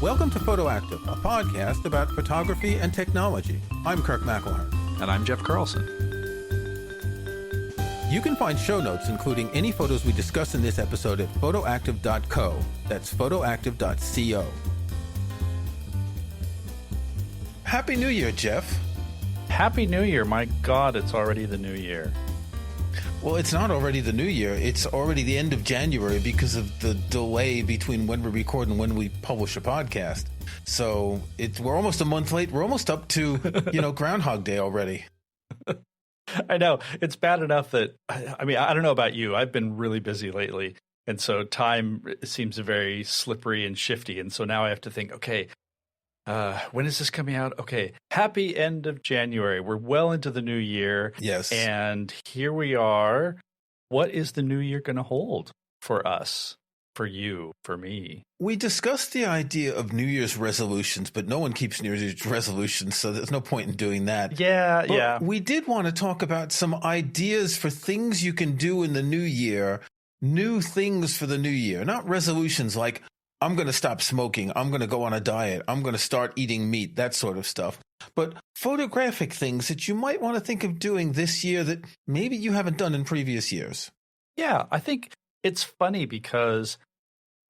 Welcome to Photoactive, a podcast about photography and technology. I'm Kirk McElhearn. And I'm Jeff Carlson. You can find show notes, including any photos we discuss in this episode, at photoactive.co. That's photoactive.co. Happy New Year, Jeff. Happy New Year. My God, it's already the new year. Well, it's not already the new year. It's already the end of January because of the delay between when we record and when we publish a podcast. So we're almost a month late. We're almost up to, Groundhog Day already. I know. It's bad enough that, I don't know about you. I've been really busy lately. And so time seems very slippery and shifty. And so now I have to think, okay, when is this coming out? Okay, happy end of January. We're well into the new year. Yes. And here we are. What is the new year going to hold for us, for you, for me? We discussed the idea of New Year's resolutions, but no one keeps New Year's resolutions, so there's no point in doing that. Yeah. We did want to talk about some ideas for things you can do in the new year, new things for the new year, not resolutions like, I'm going to stop smoking, I'm going to go on a diet, I'm going to start eating meat, that sort of stuff. But photographic things that you might want to think of doing this year that maybe you haven't done in previous years. Yeah, I think it's funny because,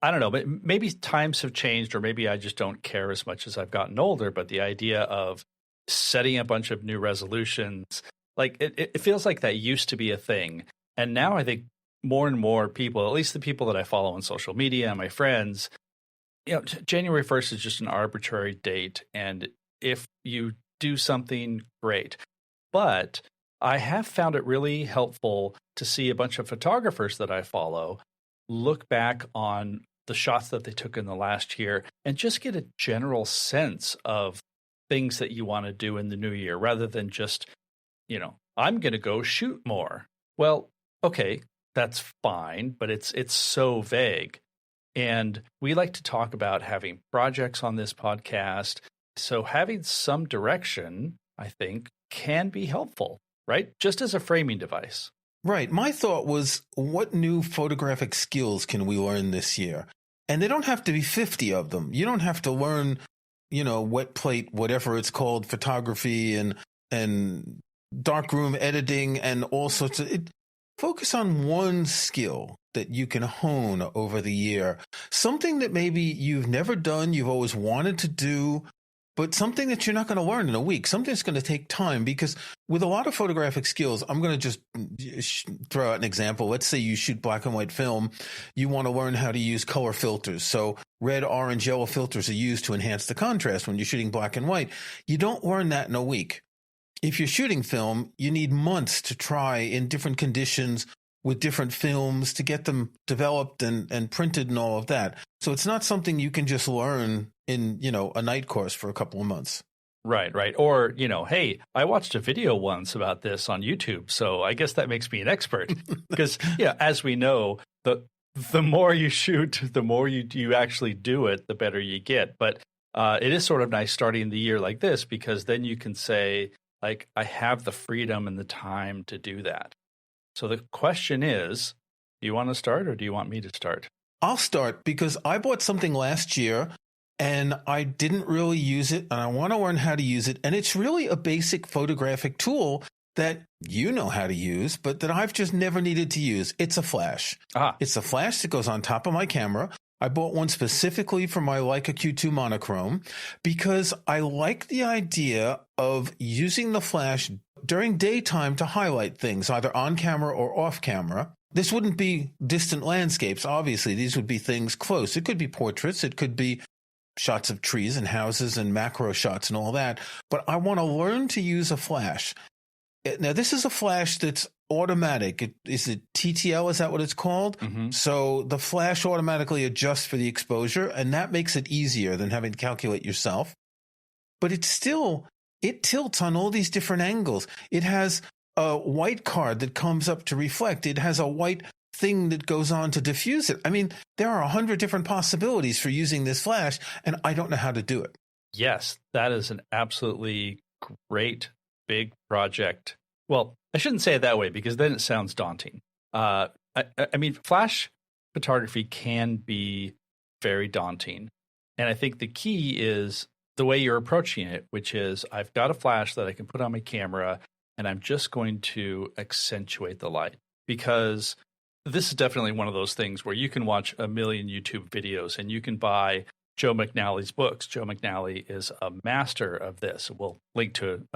I don't know, but maybe times have changed or maybe I just don't care as much as I've gotten older. But the idea of setting a bunch of new resolutions, like it feels like that used to be a thing. And now I think more and more people, at least the people that I follow on social media and my friends, January 1st is just an arbitrary date. And if you do something, great. But I have found it really helpful to see a bunch of photographers that I follow look back on the shots that they took in the last year and just get a general sense of things that you want to do in the new year rather than just, I'm going to go shoot more. Well, okay, that's fine, but it's so vague. And we like to talk about having projects on this podcast. So having some direction, I think, can be helpful, right? Just as a framing device. Right. My thought was, what new photographic skills can we learn this year? And they don't have to be 50 of them. You don't have to learn, wet plate, whatever it's called, photography and darkroom editing and all sorts of it. Focus on one skill that you can hone over the year. Something that maybe you've never done, you've always wanted to do, but something that you're not going to learn in a week. Something that's going to take time, because with a lot of photographic skills, I'm going to just throw out an example. Let's say you shoot black and white film. You want to learn how to use color filters. So red, orange, yellow filters are used to enhance the contrast when you're shooting black and white. You don't learn that in a week. If you're shooting film, you need months to try in different conditions with different films to get them developed and printed and all of that. So it's not something you can just learn in, a night course for a couple of months. Right. Or, hey, I watched a video once about this on YouTube, so I guess that makes me an expert. Because, as we know, the more you shoot, the more you actually do it, the better you get. But it is sort of nice starting the year like this, because then you can say, like, I have the freedom and the time to do that. So the question is, do you want to start or do you want me to start? I'll start, because I bought something last year and I didn't really use it, and I want to learn how to use it. And it's really a basic photographic tool that you know how to use, but that I've just never needed to use. It's a flash. It's a flash that goes on top of my camera. I bought one specifically for my Leica Q2 monochrome because I like the idea of using the flash during daytime to highlight things, either on camera or off camera. This wouldn't be distant landscapes, obviously. These would be things close. It could be portraits. It could be shots of trees and houses and macro shots and all that. But I want to learn to use a flash. Now, this is a flash that's automatic. Is it TTL? Is that what it's called? Mm-hmm. So the flash automatically adjusts for the exposure, and that makes it easier than having to calculate yourself. But it tilts on all these different angles. It has a white card that comes up to reflect. It has a white thing that goes on to diffuse it. I mean, there are 100 different possibilities for using this flash, and I don't know how to do it. Yes, that is an absolutely great big project. Well, I shouldn't say it that way because then it sounds daunting. I mean, flash photography can be very daunting. And I think the key is the way you're approaching it, which is I've got a flash that I can put on my camera and I'm just going to accentuate the light, because this is definitely one of those things where you can watch a million YouTube videos and you can buy Joe McNally's books. Joe McNally is a master of this. We'll link to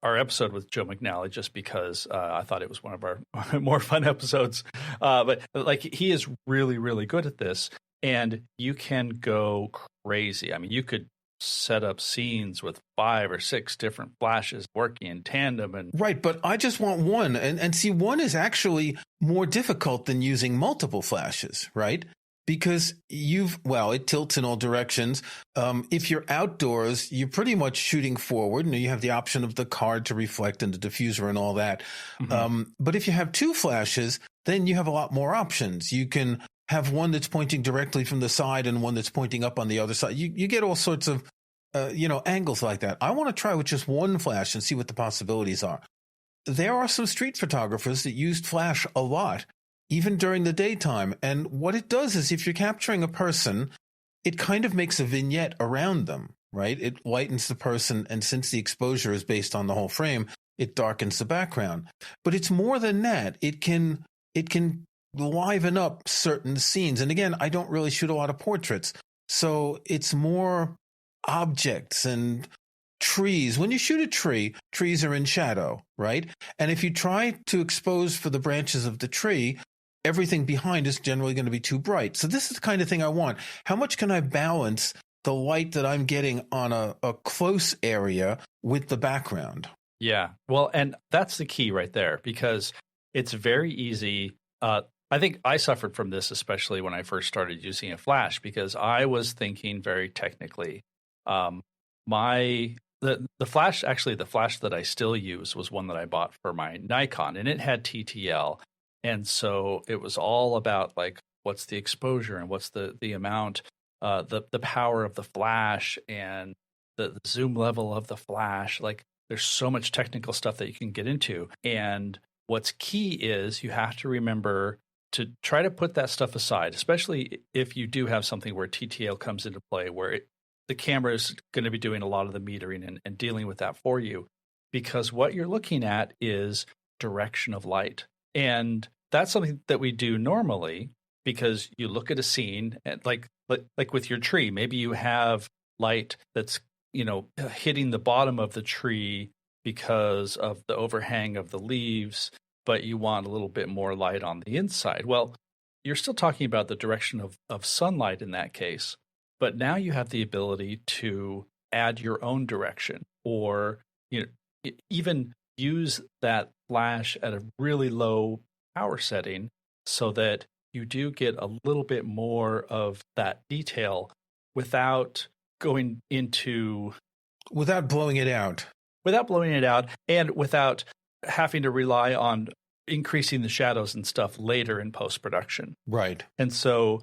our episode with Joe McNally just because I thought it was one of our more fun episodes. But like, he is really, really good at this, and you can go crazy. I mean, you could set up scenes with 5 or 6 different flashes working in tandem. And right, but I just want one. And see, one is actually more difficult than using multiple flashes, right? Because it tilts in all directions. If you're outdoors, you're pretty much shooting forward, and you have the option of the card to reflect and the diffuser and all that. Mm-hmm. But if you have 2 flashes, then you have a lot more options. You can have one that's pointing directly from the side and one that's pointing up on the other side. You get all sorts of, angles like that. I want to try with just one flash and see what the possibilities are. There are some street photographers that used flash a lot, even during the daytime. And what it does is, if you're capturing a person, it kind of makes a vignette around them, right? It lightens the person. And since the exposure is based on the whole frame, it darkens the background. But it's more than that. It can liven up certain scenes. And again, I don't really shoot a lot of portraits, so it's more objects and trees. When you shoot a tree, trees are in shadow, right? And if you try to expose for the branches of the tree, everything behind is generally going to be too bright. So this is the kind of thing I want. How much can I balance the light that I'm getting on a close area with the background? Yeah, well, and that's the key right there, because it's very easy. I think I suffered from this, especially when I first started using a flash, because I was thinking very technically. The flash, actually, the flash that I still use was one that I bought for my Nikon, and it had TTL. And so it was all about, like, what's the exposure and what's the amount, the power of the flash and the zoom level of the flash. Like, there's so much technical stuff that you can get into. And what's key is you have to remember to try to put that stuff aside, especially if you do have something where TTL comes into play, where the camera is going to be doing a lot of the metering and dealing with that for you, because what you're looking at is direction of light. And that's something that we do normally, because you look at a scene and like with your tree, maybe you have light that's, hitting the bottom of the tree because of the overhang of the leaves, but you want a little bit more light on the inside. Well, you're still talking about the direction of sunlight in that case, but now you have the ability to add your own direction, or even use that flash at a really low power setting so that you do get a little bit more of that detail without blowing it out. And without having to rely on increasing the shadows and stuff later in post-production. Right. And so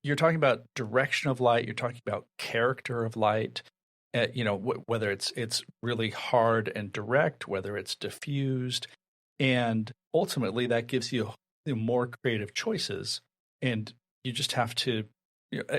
you're talking about direction of light, you're talking about character of light, whether it's really hard and direct, whether it's diffused, and ultimately that gives you more creative choices, and you just have to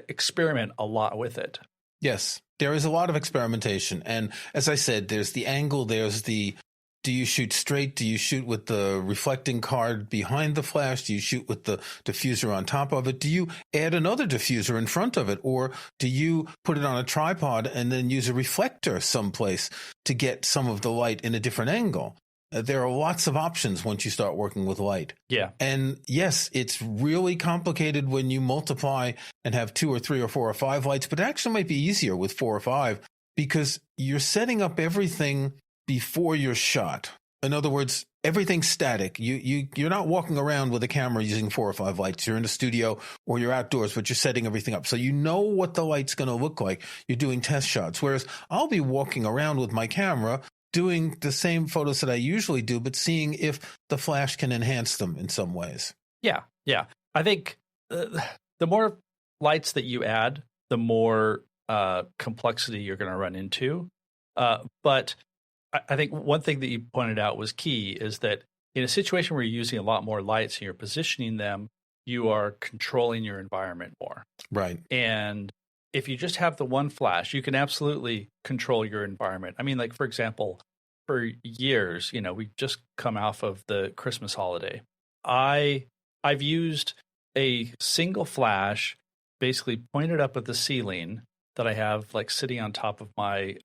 experiment a lot with it. Yes, there is a lot of experimentation. And as I said, there's the angle, there's the, do you shoot straight? Do you shoot with the reflecting card behind the flash? Do you shoot with the diffuser on top of it? Do you add another diffuser in front of it? Or do you put it on a tripod and then use a reflector someplace to get some of the light in a different angle? There are lots of options once you start working with light. Yeah. And yes, it's really complicated when you multiply and have 2 or 3 or 4 or 5 lights, but it actually might be easier with 4 or 5 because you're setting up everything before you're shot. In other words, everything's static. You're not walking around with a camera using 4 or 5 lights. You're in a studio or you're outdoors, but you're setting everything up. So you know what the light's going to look like. You're doing test shots. Whereas I'll be walking around with my camera doing the same photos that I usually do, but seeing if the flash can enhance them in some ways. Yeah. I think the more lights that you add, the more complexity you're going to run into. But I think one thing that you pointed out was key is that in a situation where you're using a lot more lights and you're positioning them, you are controlling your environment more. Right. And if you just have the one flash, you can absolutely control your environment. I mean, like, for example, for years, we've just come off of the Christmas holiday. I've used a single flash, basically pointed up at the ceiling that I have like sitting on top of my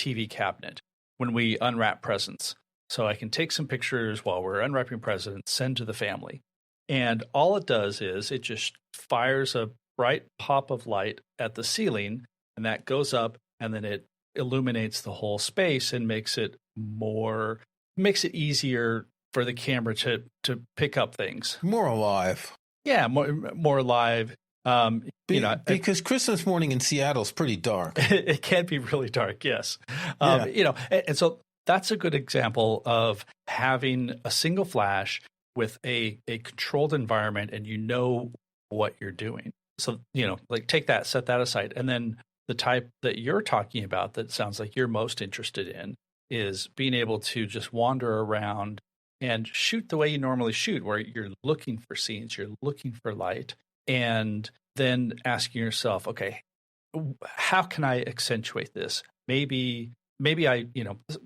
TV cabinet when we unwrap presents. So I can take some pictures while we're unwrapping presents, send to the family. And all it does is it just fires a bright pop of light at the ceiling, and that goes up, and then it illuminates the whole space and makes it easier for the camera to pick up things. More alive. Yeah, more alive. Because Christmas morning in Seattle is pretty dark. It can be really dark, yes. And so that's a good example of having a single flash with a controlled environment, and what you're doing. So, like take that, set that aside. And then the type that you're talking about that sounds like you're most interested in is being able to just wander around and shoot the way you normally shoot, where you're looking for scenes, you're looking for light, and then asking yourself, okay, how can I accentuate this? Maybe I,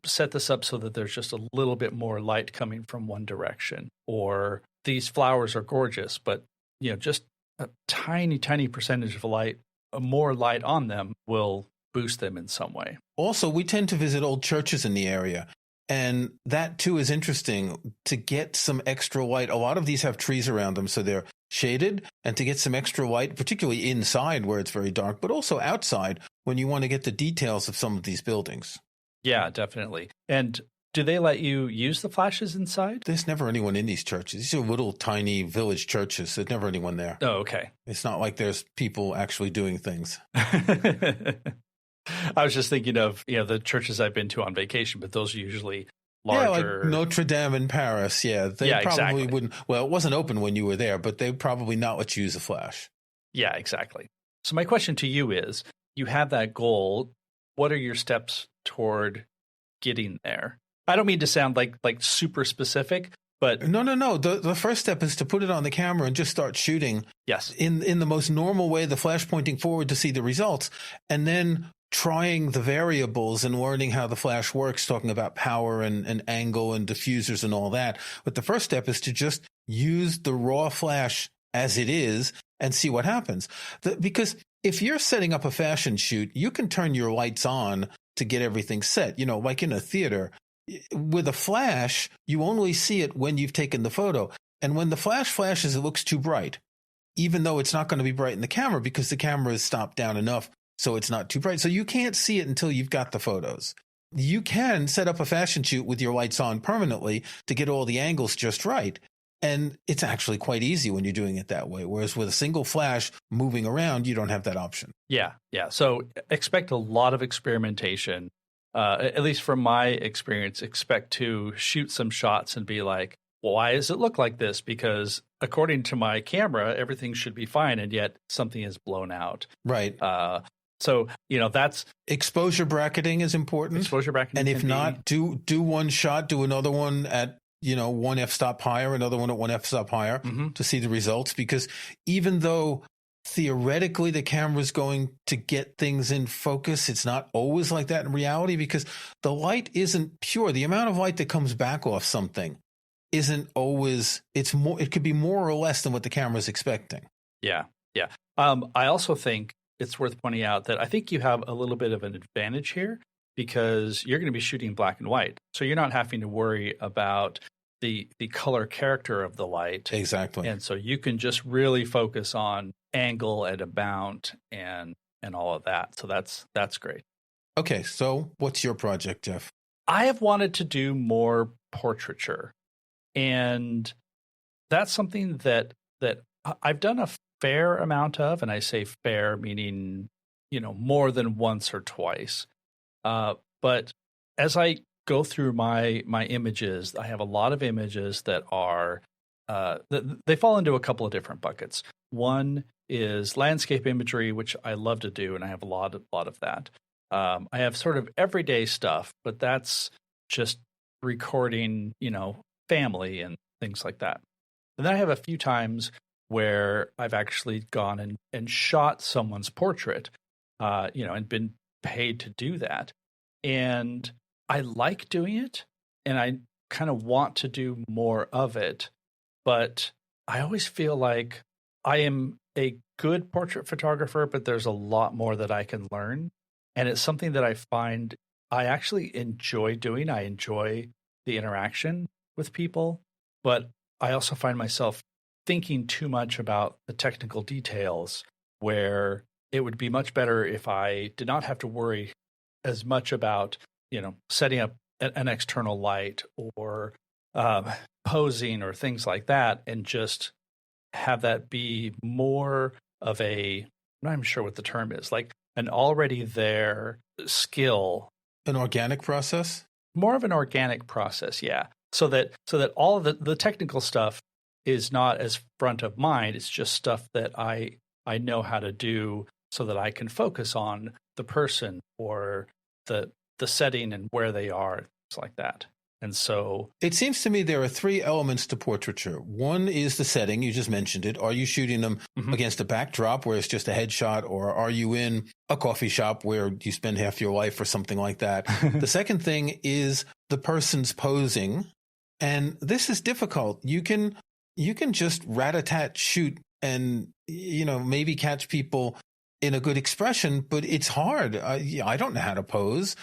set this up so that there's just a little bit more light coming from one direction, or these flowers are gorgeous, but just a tiny, tiny percentage of light, more light on them will boost them in some way. Also, we tend to visit old churches in the area, and that too is interesting to get some extra light. A lot of these have trees around them, so they're shaded, and to get some extra light, particularly inside where it's very dark, but also outside when you want to get the details of some of these buildings. Yeah, definitely. And do they let you use the flashes inside? There's never anyone in these churches. These are little tiny village churches. There's never anyone there. Oh, okay. It's not like there's people actually doing things. I was just thinking of, the churches I've been to on vacation, but those are usually larger. Yeah, like Notre Dame in Paris. Yeah, they probably exactly. wouldn't. Well, it wasn't open when you were there, but they'd probably not let you use a flash. Yeah, exactly. So my question to you is, you have that goal. What are your steps toward getting there? I don't mean to sound like super specific, but no. The first step is to put it on the camera and just start shooting. Yes, in the most normal way, the flash pointing forward to see the results, and then trying the variables and learning how the flash works, talking about power and angle and diffusers and all that. But the first step is to just use the raw flash as it is and see what happens. Because if you're setting up a fashion shoot, you can turn your lights on to get everything set, like in a theater. With a flash, you only see it when you've taken the photo. And when the flash flashes, it looks too bright, even though it's not going to be bright in the camera because the camera is stopped down enough so it's not too bright. So you can't see it until you've got the photos. You can set up a fashion shoot with your lights on permanently to get all the angles just right. And it's actually quite easy when you're doing it that way. Whereas with a single flash moving around, you don't have that option. Yeah. So expect a lot of experimentation. At least from my experience, expect to shoot some shots and be like, well, why does it look like this? Because according to my camera, everything should be fine, and yet something is blown out. Right. So, that's... Exposure bracketing is important. Exposure bracketing. And if not, do one shot, do another one at, one f-stop higher, another one at one f-stop higher to see the results. Because even though theoretically the camera's going to get things in focus, it's not always like that in reality, because the light isn't pure. The amount of light that comes back off something isn't always, it could be more or less than what the camera's expecting. Yeah. I also think it's worth pointing out that I think you have a little bit of an advantage here, because you're going to be shooting black and white. So you're not having to worry about the color character of the light. Exactly. And so you can just really focus on angle and amount and all of that. So that's great. Okay, so what's your project, Jeff? I have wanted to do more portraiture. And that's something that I've done a fair amount of, and I say fair meaning, more than once or twice. But as I go through my images, I have a lot of images that are, they fall into a couple of different buckets. One is landscape imagery, which I love to do, and I have a lot of that. I have sort of everyday stuff, but that's just recording, family and things like that. And then I have a few times where I've actually gone and shot someone's portrait, and been paid to do that. And I like doing it, and I kind of want to do more of it, but I always feel like I am a good portrait photographer, but there's a lot more that I can learn. And it's something that I find I actually enjoy doing. I enjoy the interaction with people, but I also find myself thinking too much about the technical details, where it would be much better if I did not have to worry as much about, setting up an external light or posing or things like that, and just have that be more of I'm not even sure what the term is, like an already there skill. An organic process? More of an organic process, yeah. So that all of the technical stuff is not as front of mind. It's just stuff that I know how to do, so that I can focus on the person or the setting and where they are, things like that. And so it seems to me there are three elements to portraiture. One is the setting. You just mentioned it. Are you shooting them against a backdrop where it's just a headshot, or are you in a coffee shop where you spend half your life or something like that? The second thing is the person's posing. And this is difficult. You can just rat-a-tat shoot and, maybe catch people in a good expression, but it's hard. I don't know how to pose.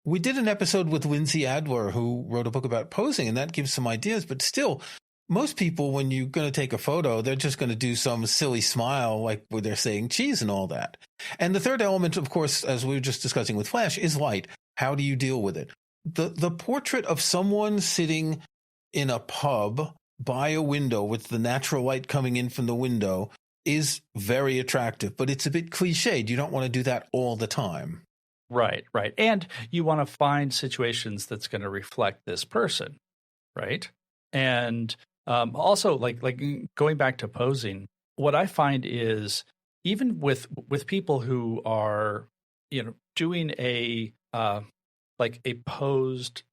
We did an episode with Lindsay Adler, who wrote a book about posing, and that gives some ideas. But still, most people, when you're going to take a photo, they're just going to do some silly smile, like where they're saying cheese and all that. And the third element, of course, as we were just discussing with Flash, is light. How do you deal with it? The portrait of someone sitting in a pub by a window with the natural light coming in from the window is very attractive, but it's a bit cliched. You don't want to do that all the time. Right. And you want to find situations that's going to reflect this person, right? And also, like going back to posing, what I find is even with people who are, doing a posed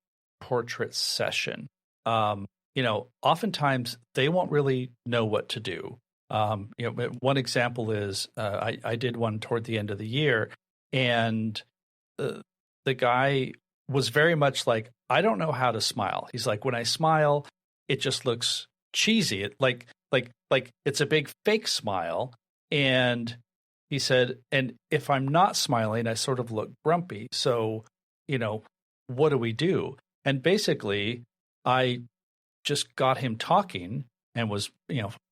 portrait session, oftentimes they won't really know what to do. One example is I did one toward the end of the year, and the guy was very much like, I don't know how to smile. He's like, when I smile, it just looks cheesy. It like it's a big fake smile. And he said, and if I'm not smiling, I sort of look grumpy. So, what do we do? And basically, I just got him talking and was,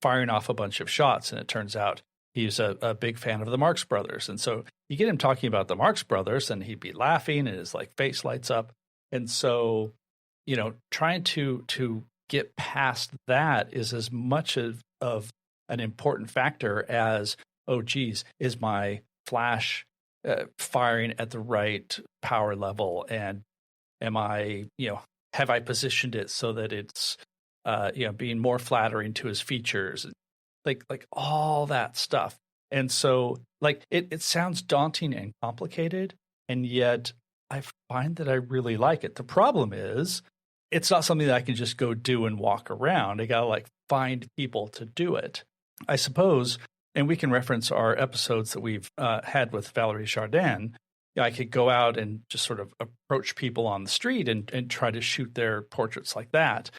firing off a bunch of shots. And it turns out he's a big fan of the Marx Brothers. And so you get him talking about the Marx Brothers and he'd be laughing and his face lights up. And so, trying to get past that is as much of an important factor as, oh, geez, is my flash firing at the right power level? And am I, have I positioned it so that it's, being more flattering to his features? Like all that stuff. And so it sounds daunting and complicated, and yet I find that I really like it. The problem is it's not something that I can just go do and walk around. I gotta find people to do it, I suppose. And we can reference our episodes that we've had with Valerie Chardin. I could go out and just sort of approach people on the street and try to shoot their portraits like that.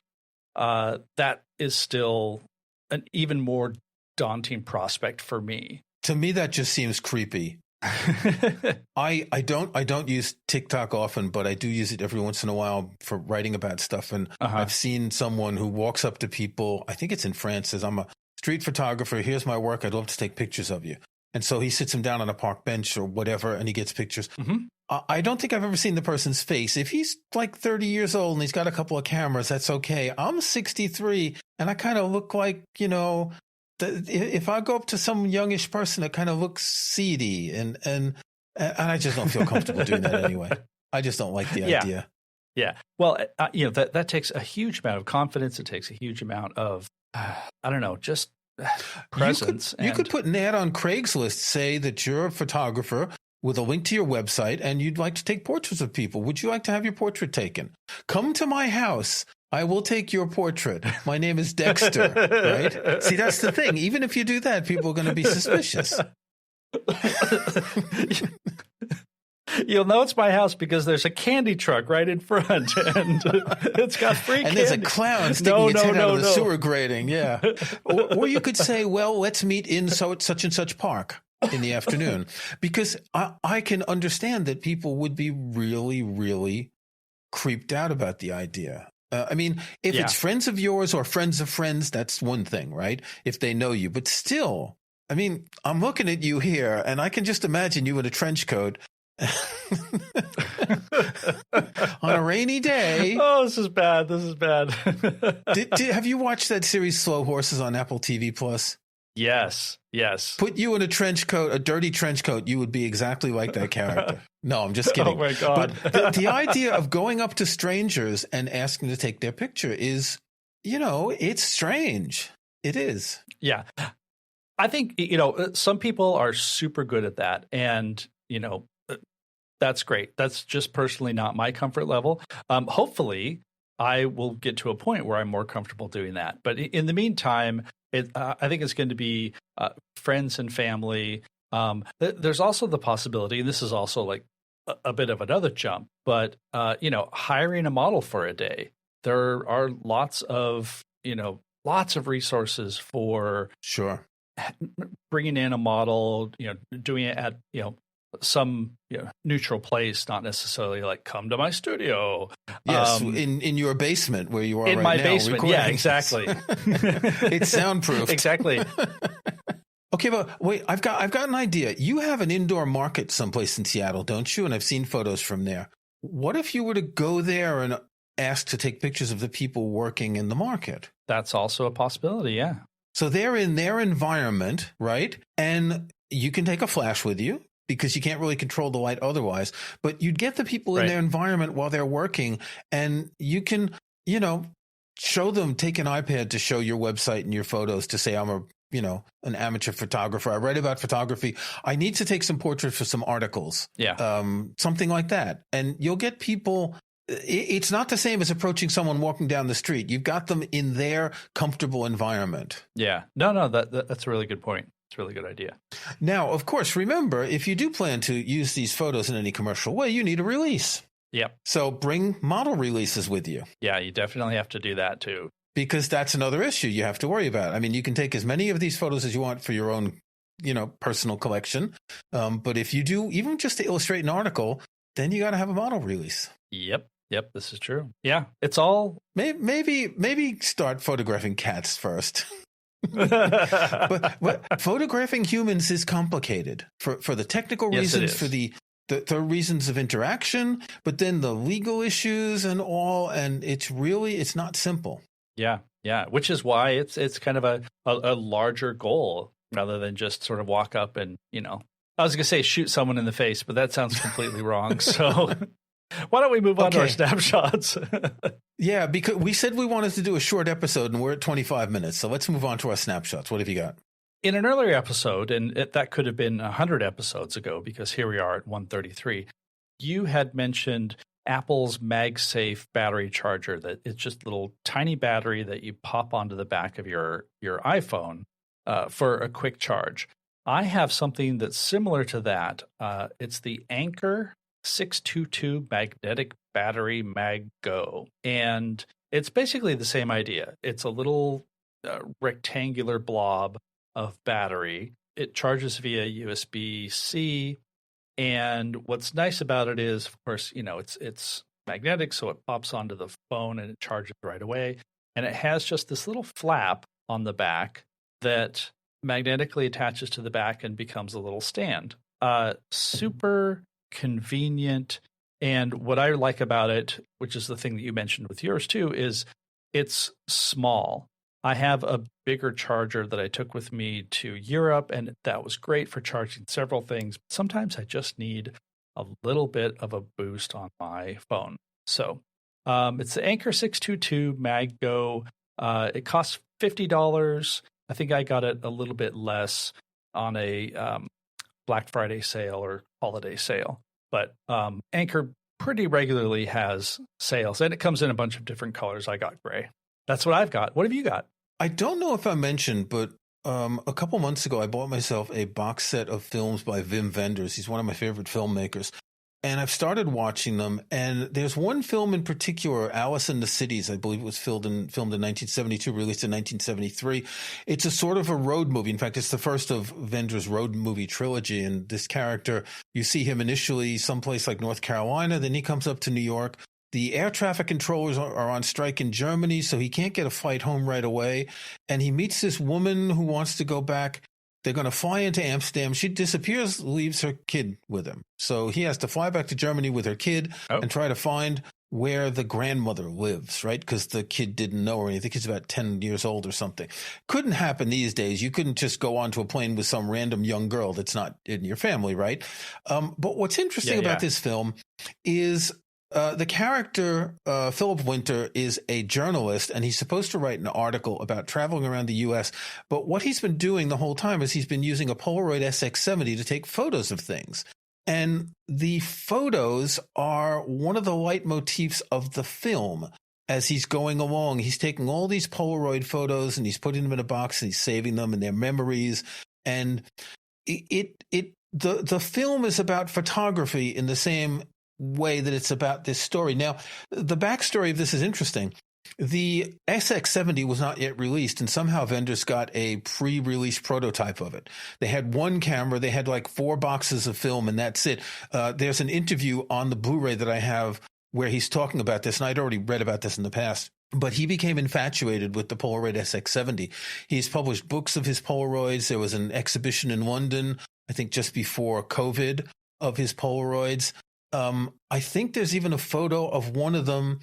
That is still an even more daunting prospect for me. To me, that just seems creepy. I don't use TikTok often, but I do use it every once in a while for writing about stuff. And I've seen someone who walks up to people, I think it's in France, says, I'm a street photographer. Here's my work. I'd love to take pictures of you. And so he sits him down on a park bench or whatever, and he gets pictures. I don't think I've ever seen the person's face. If he's 30 years old and he's got a couple of cameras, that's okay. I'm 63 and I kind of look like, if I go up to some youngish person, it kind of looks seedy, and I just don't feel comfortable doing that anyway. I just don't like the idea. Yeah. Well, that takes a huge amount of confidence. It takes a huge amount of, just presence. You could put an ad on Craigslist, say that you're a photographer with a link to your website and you'd like to take portraits of people. Would you like to have your portrait taken? Come to my house. I will take your portrait. My name is Dexter, right? See, that's the thing. Even if you do that, people are going to be suspicious. You'll know it's my house because there's a candy truck right in front, and it's got free candy. And there's a clown sticking its head out of the sewer grating, yeah. Or you could say, well, let's meet in such and such park in the afternoon. Because I can understand that people would be really, really creeped out about the idea. I mean, if it's friends of yours or friends of friends, that's one thing, right? If they know you. But still, I mean, I'm looking at you here, and I can just imagine you in a trench coat on a rainy day. Oh, this is bad. This is bad. Have you watched that series Slow Horses on Apple TV Plus? Yes. Put you in a trench coat, a dirty trench coat, you would be exactly like that character. No, I'm just kidding. Oh, my God. But the idea of going up to strangers and asking to take their picture is, it's strange. It is. Yeah. I think, some people are super good at that. And, that's great. That's just personally not my comfort level. Hopefully, I will get to a point where I'm more comfortable doing that. But in the meantime, I think it's going to be friends and family. There's also the possibility, and this is also like a bit of another jump, but hiring a model for a day. There are lots of resources for bringing in a model. Doing it at some neutral place, not necessarily like come to my studio. Yes, in your basement where you are in right my now, basement. recording. Yeah, exactly. It's soundproof. Exactly. Okay, but wait, I've got an idea. You have an indoor market someplace in Seattle, don't you? And I've seen photos from there. What if you were to go there and ask to take pictures of the people working in the market? That's also a possibility, yeah. So they're in their environment, right? And you can take a flash with you, because you can't really control the light otherwise. But you'd get the people in their environment while they're working, and you can, show them, take an iPad to show your website and your photos to say, I'm an amateur photographer. I write about photography. I need to take some portraits for some articles. Yeah. Something like that. And you'll get people. It's not the same as approaching someone walking down the street. You've got them in their comfortable environment. Yeah. No, that's a really good point. It's a really good idea. Now, of course, remember, if you do plan to use these photos in any commercial way, you need a release. Yep. So bring model releases with you. Yeah, you definitely have to do that too. Because that's another issue you have to worry about. I mean, you can take as many of these photos as you want for your own, personal collection. But if you do, even just to illustrate an article, then you got to have a model release. Yep, this is true. Yeah, it's all... Maybe start photographing cats first. but photographing humans is complicated for the technical reasons, for the reasons of interaction, but then the legal issues and all, and it's not simple. Yeah, which is why it's kind of a larger goal rather than just sort of walk up and I was gonna say shoot someone in the face, but that sounds completely wrong. So why don't we move on to our snapshots? Yeah, because we said we wanted to do a short episode, and we're at 25 minutes. So let's move on to our snapshots. What have you got? In an earlier episode, and that could have been 100 episodes ago, because here we are at 133, you had mentioned Apple's MagSafe battery charger. That it's just a little tiny battery that you pop onto the back of your iPhone for a quick charge. I have something that's similar to that. It's the Anker 622 magnetic battery Mag Go, and it's basically the same idea. It's a little rectangular blob of battery. It charges via USB-C, and what's nice about it is, of course, it's magnetic, so it pops onto the phone and it charges right away. And it has just this little flap on the back that magnetically attaches to the back and becomes a little stand. Super convenient. And what I like about it, which is the thing that you mentioned with yours too, is it's small. I have a bigger charger that I took with me to Europe, and that was great for charging several things. Sometimes I just need a little bit of a boost on my phone. So it's the Anker 622 Mag Go. It costs $50. I think I got it a little bit less on a Black Friday sale or holiday sale. But Anker pretty regularly has sales, and it comes in a bunch of different colors. I got gray. That's what I've got. What have you got? I don't know if I mentioned, but a couple months ago, I bought myself a box set of films by Wim Wenders. He's one of my favorite filmmakers. And I've started watching them. And there's one film in particular, Alice in the Cities. I believe it was filmed in 1972, released in 1973. It's a sort of a road movie. In fact, it's the first of Wenders' road movie trilogy. And this character, you see him initially someplace like North Carolina. Then he comes up to New York. The air traffic controllers are on strike in Germany, so he can't get a flight home right away. And he meets this woman who wants to go back. They're going to fly into Amsterdam. She disappears, leaves her kid with him. So he has to fly back to Germany with her kid and try to find where the grandmother lives, right? Because the kid didn't know her. I think he's about 10 years old or something. Couldn't happen these days. You couldn't just go onto a plane with some random young girl that's not in your family, right? But what's interesting about this film is the character, Philip Winter, is a journalist, and he's supposed to write an article about traveling around the U.S. But what he's been doing the whole time is he's been using a Polaroid SX70 to take photos of things. And the photos are one of the leitmotifs of the film. As he's going along, he's taking all these Polaroid photos and he's putting them in a box and he's saving them and their memories. And the film is about photography in the same way that it's about this story. Now, the backstory of this is interesting. The SX70 was not yet released, and somehow Wenders got a pre-release prototype of it. They had one camera, they had like 4 boxes of film, and that's it. There's an interview on the Blu-ray that I have where he's talking about this, and I'd already read about this in the past. But he became infatuated with the Polaroid SX70. He's published books of his Polaroids. There was an exhibition in London, I think just before COVID, of his Polaroids. I think there's even a photo of one of them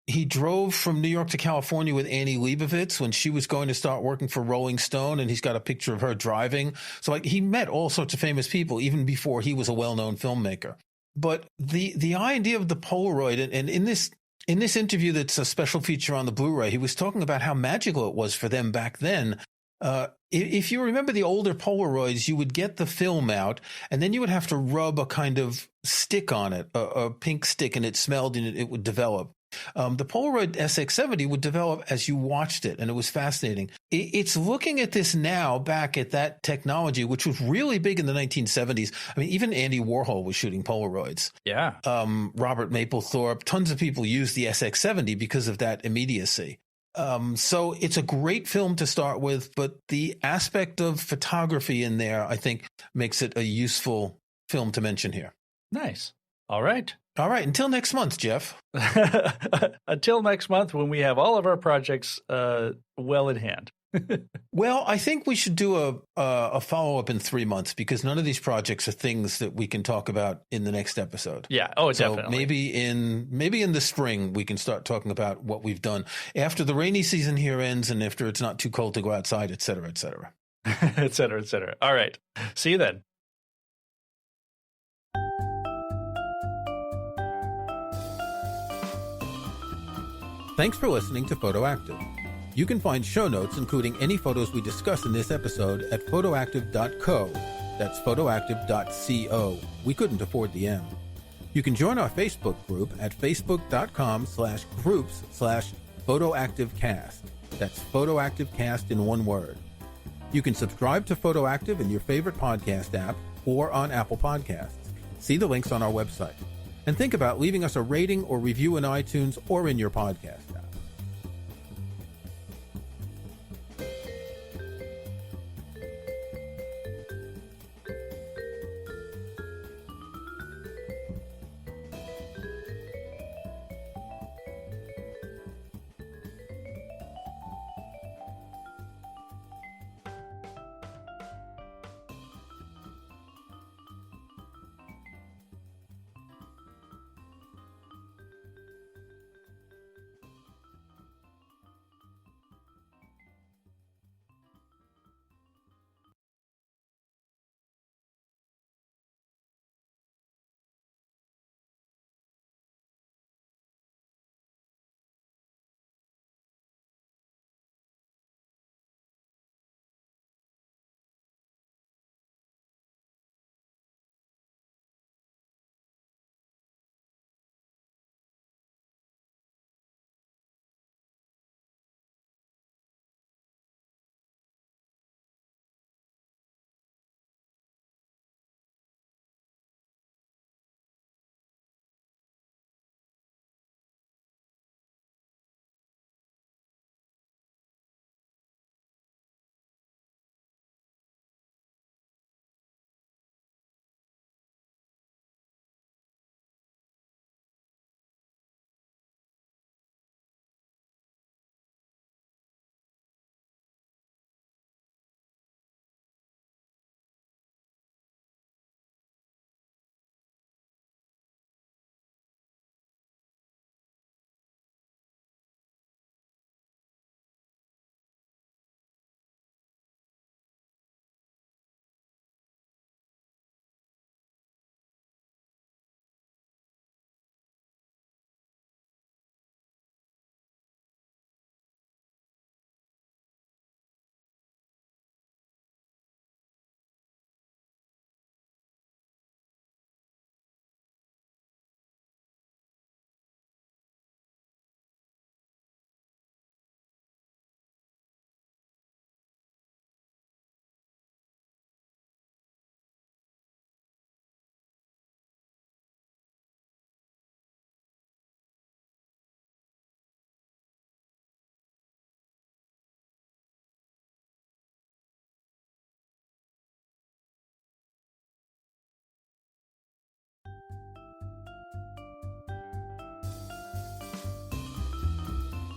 he drove from New York to California with Annie Leibovitz when she was going to start working for Rolling Stone, and he's got a picture of her driving. So like he met all sorts of famous people even before he was a well-known filmmaker. But the idea of the Polaroid, and in this interview that's a special feature on the Blu-ray, he was talking about how magical it was for them back then. If you remember the older Polaroids, you would get the film out, and then you would have to rub a kind of stick on it, a pink stick, and it smelled and it would develop. The Polaroid SX70 would develop as you watched it, and it was fascinating. It's looking at this now, back at that technology, which was really big in the 1970s. I mean, even Andy Warhol was shooting Polaroids. Yeah. Robert Mapplethorpe, tons of people used the SX70 because of that immediacy. So it's a great film to start with, but the aspect of photography in there, I think, makes it a useful film to mention here. Nice. All right. Until next month, Jeff. Until next month, when we have all of our projects well in hand. Well, I think we should do a follow-up in 3 months, because none of these projects are things that we can talk about in the next episode. Yeah. Oh, so definitely. Maybe in the spring we can start talking about what we've done after the rainy season here ends and after it's not too cold to go outside, et cetera, et cetera. Et cetera, et cetera. All right. See you then. Thanks for listening to Photoactive. You can find show notes, including any photos we discuss in this episode, at photoactive.co. That's photoactive.co. We couldn't afford the M. You can join our Facebook group at facebook.com/groups/photoactivecast. That's photoactivecast in one word. You can subscribe to Photoactive in your favorite podcast app or on Apple Podcasts. See the links on our website. And think about leaving us a rating or review in iTunes or in your podcast app.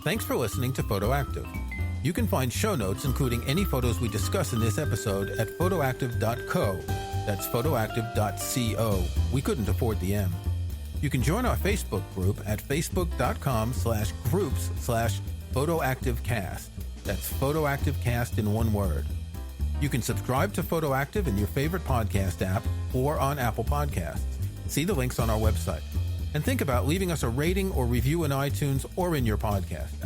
Thanks for listening to Photoactive. You can find show notes, including any photos we discuss in this episode, at photoactive.co. That's photoactive.co. We couldn't afford the M. You can join our Facebook group at facebook.com/groups/photoactivecast. That's photoactivecast in one word. You can subscribe to Photoactive in your favorite podcast app or on Apple Podcasts. See the links on our website. And think about leaving us a rating or review in iTunes or in your podcast app.